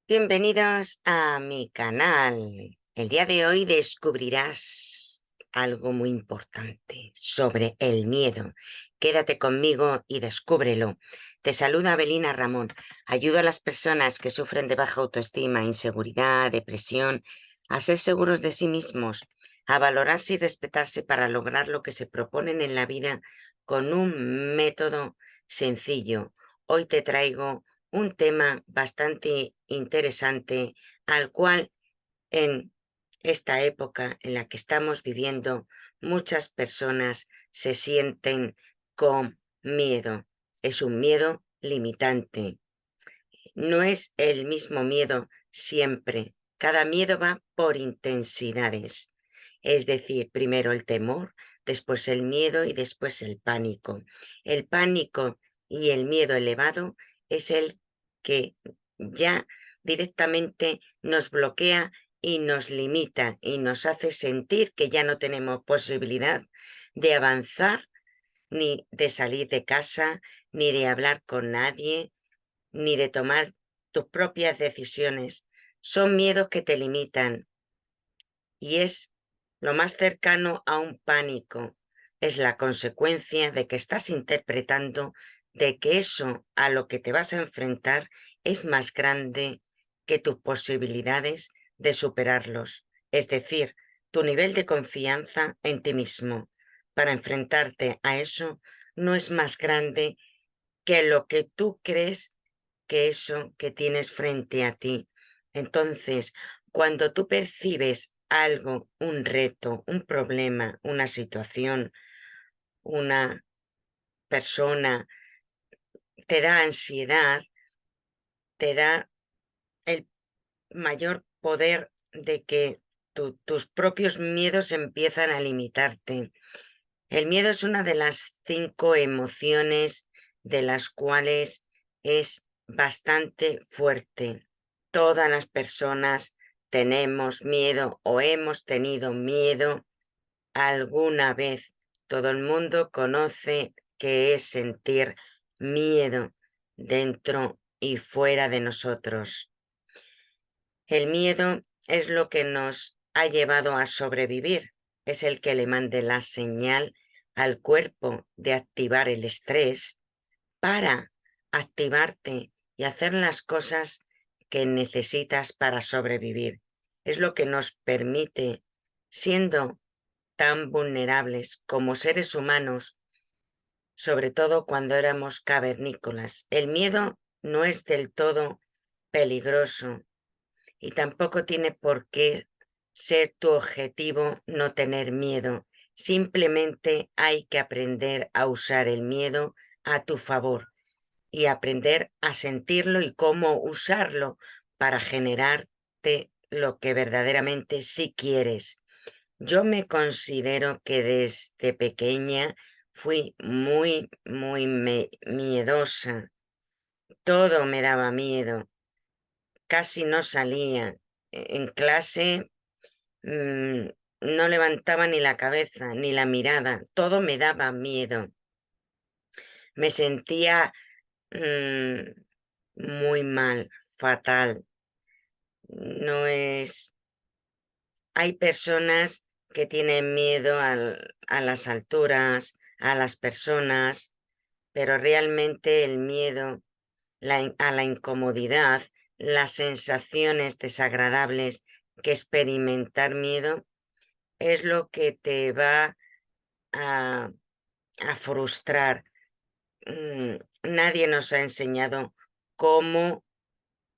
Bienvenidos a mi canal. El día de hoy descubrirás algo muy importante sobre el miedo. Quédate conmigo y descúbrelo. Te saluda Abelina Ramón. Ayudo a las personas que sufren de baja autoestima, inseguridad, depresión, a ser seguros de sí mismos, a valorarse y respetarse para lograr lo que se proponen en la vida con un método sencillo. Hoy te traigo un tema bastante interesante al cual en esta época en la que estamos viviendo muchas personas se sienten con miedo. Es un miedo limitante. No es el mismo miedo siempre. Cada miedo va por intensidades. Es decir, primero el temor, después el miedo y después el pánico. El pánico y el miedo elevado es el que ya directamente nos bloquea y nos limita y nos hace sentir que ya no tenemos posibilidad de avanzar, ni de salir de casa, ni de hablar con nadie, ni de tomar tus propias decisiones. Son miedos que te limitan y es lo más cercano a un pánico. Es la consecuencia de que estás interpretando de que eso a lo que te vas a enfrentar es más grande que tus posibilidades de superarlos. Es decir, tu nivel de confianza en ti mismo para enfrentarte a eso no es más grande que lo que tú crees que eso que tienes frente a ti. Entonces, cuando tú percibes algo, un reto, un problema, una situación, una persona, te da ansiedad, te da el mayor poder de que tus propios miedos empiezan a limitarte. El miedo es una de las 5 emociones de las cuales es bastante fuerte. Todas las personas tenemos miedo o hemos tenido miedo alguna vez. Todo el mundo conoce qué es sentir miedo dentro y fuera de nosotros. El miedo es lo que nos ha llevado a sobrevivir, es el que le mande la señal al cuerpo de activar el estrés para activarte y hacer las cosas que necesitas para sobrevivir. Es lo que nos permite, siendo tan vulnerables como seres humanos, sobre todo cuando éramos cavernícolas. El miedo no es del todo peligroso, y tampoco tiene por qué ser tu objetivo no tener miedo. Simplemente hay que aprender a usar el miedo a tu favor y aprender a sentirlo y cómo usarlo para generarte lo que verdaderamente sí quieres. Yo me considero que desde pequeña fui muy miedosa. Todo me daba miedo. Casi no salía. En clase mm, no levantaba ni la cabeza ni la mirada, todo me daba miedo. Me sentía muy mal, fatal. No es... Hay personas que tienen miedo a las alturas, a las personas, pero realmente el miedo a la incomodidad, las sensaciones desagradables que experimentar miedo es lo que te va a, a frustrar. Nadie nos ha enseñado cómo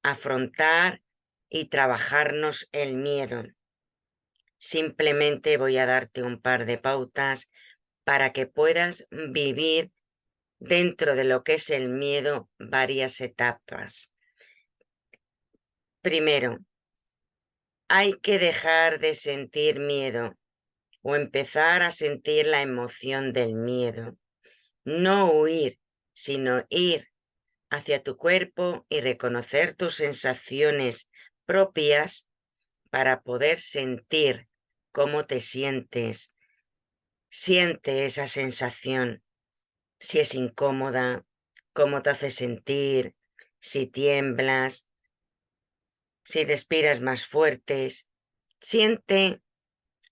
afrontar y trabajarnos el miedo. Simplemente voy a darte un par de pautas para que puedas vivir dentro de lo que es el miedo varias etapas. Primero, hay que dejar de sentir miedo o empezar a sentir la emoción del miedo. No huir, sino ir hacia tu cuerpo y reconocer tus sensaciones propias para poder sentir cómo te sientes. Siente esa sensación, si es incómoda, cómo te hace sentir, si tiemblas. si respiras más fuertes. Siente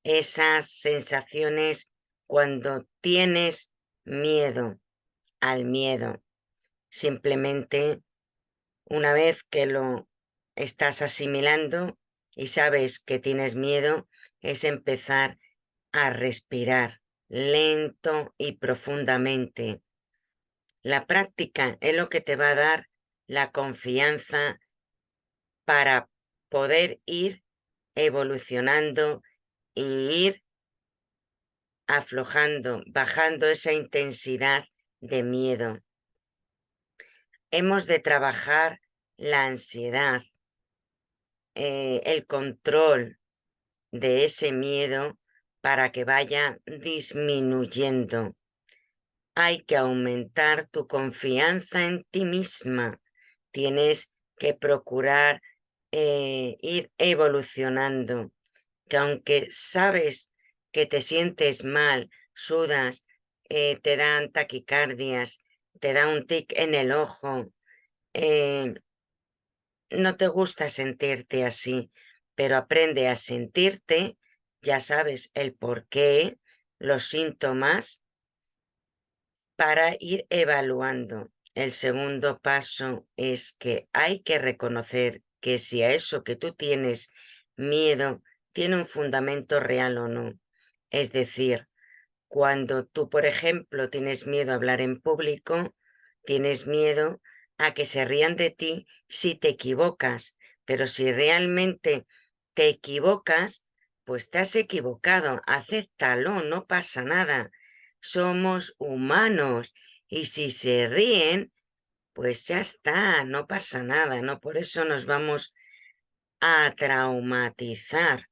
esas sensaciones cuando tienes miedo al miedo. Simplemente una vez que lo estás asimilando y sabes que tienes miedo, es empezar a respirar lento y profundamente. La práctica es lo que te va a dar la confianza para poder ir evolucionando y ir aflojando, bajando esa intensidad de miedo. Hemos de trabajar la ansiedad, el control de ese miedo para que vaya disminuyendo. Hay que aumentar tu confianza en ti misma. Tienes que procurar ir evolucionando, que aunque sabes que te sientes mal, sudas, te dan taquicardias, te da un tic en el ojo, eh, no te gusta sentirte así, pero aprende a sentirte, ya sabes el porqué, los síntomas, para ir evaluando. El segundo paso es que hay que reconocer que si a eso que tú tienes miedo tiene un fundamento real o no. Es decir, cuando tú, por ejemplo, tienes miedo a hablar en público, tienes miedo a que se rían de ti si te equivocas, pero si realmente te equivocas, pues te has equivocado, acéptalo, no pasa nada. Somos humanos y si se ríen, pues ya está, no pasa nada, no por eso nos vamos a traumatizar.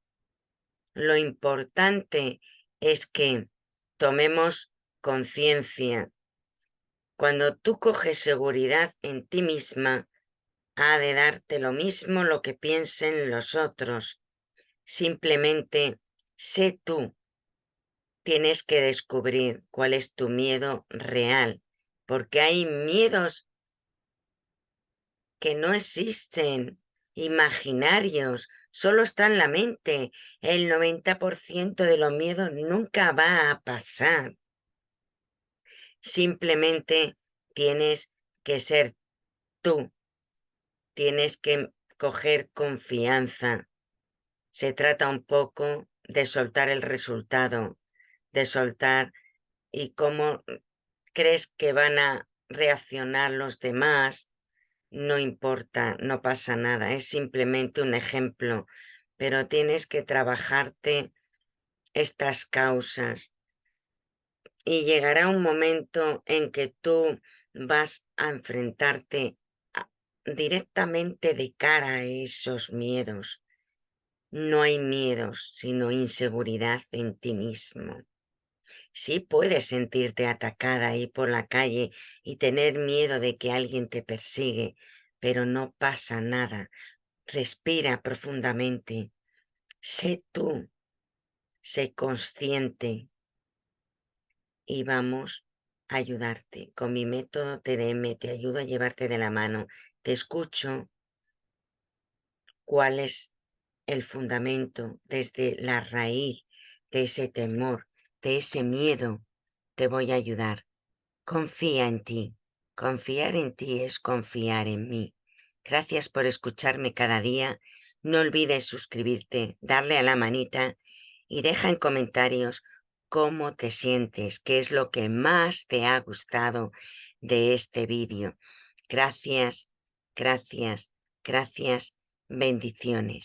Lo importante es que tomemos conciencia. Cuando tú coges seguridad en ti misma, ha de darte lo mismo lo que piensen los otros. Simplemente sé tú. Tienes que descubrir cuál es tu miedo real, porque hay miedos que no existen, imaginarios, solo está en la mente. El 90% de los miedos nunca va a pasar. Simplemente tienes que ser tú, tienes que coger confianza. Se trata un poco de soltar el resultado, de soltar y cómo crees que van a reaccionar los demás. No importa, no pasa nada, es simplemente un ejemplo, pero tienes que trabajarte estas causas y llegará un momento en que tú vas a enfrentarte directamente de cara a esos miedos. No hay miedos, sino inseguridad en ti mismo. Sí puedes sentirte atacada ahí por la calle y tener miedo de que alguien te persigue, pero no pasa nada. Respira profundamente. Sé tú, sé consciente y vamos a ayudarte. Con mi método TDM te ayudo a llevarte de la mano. Te escucho cuál es el fundamento desde la raíz de ese temor, de ese miedo. Te voy a ayudar. Confía en ti. Confiar en ti es confiar en mí. Gracias por escucharme cada día. No olvides suscribirte, darle a la manita y deja en comentarios cómo te sientes, qué es lo que más te ha gustado de este vídeo. Gracias, gracias, gracias. Bendiciones.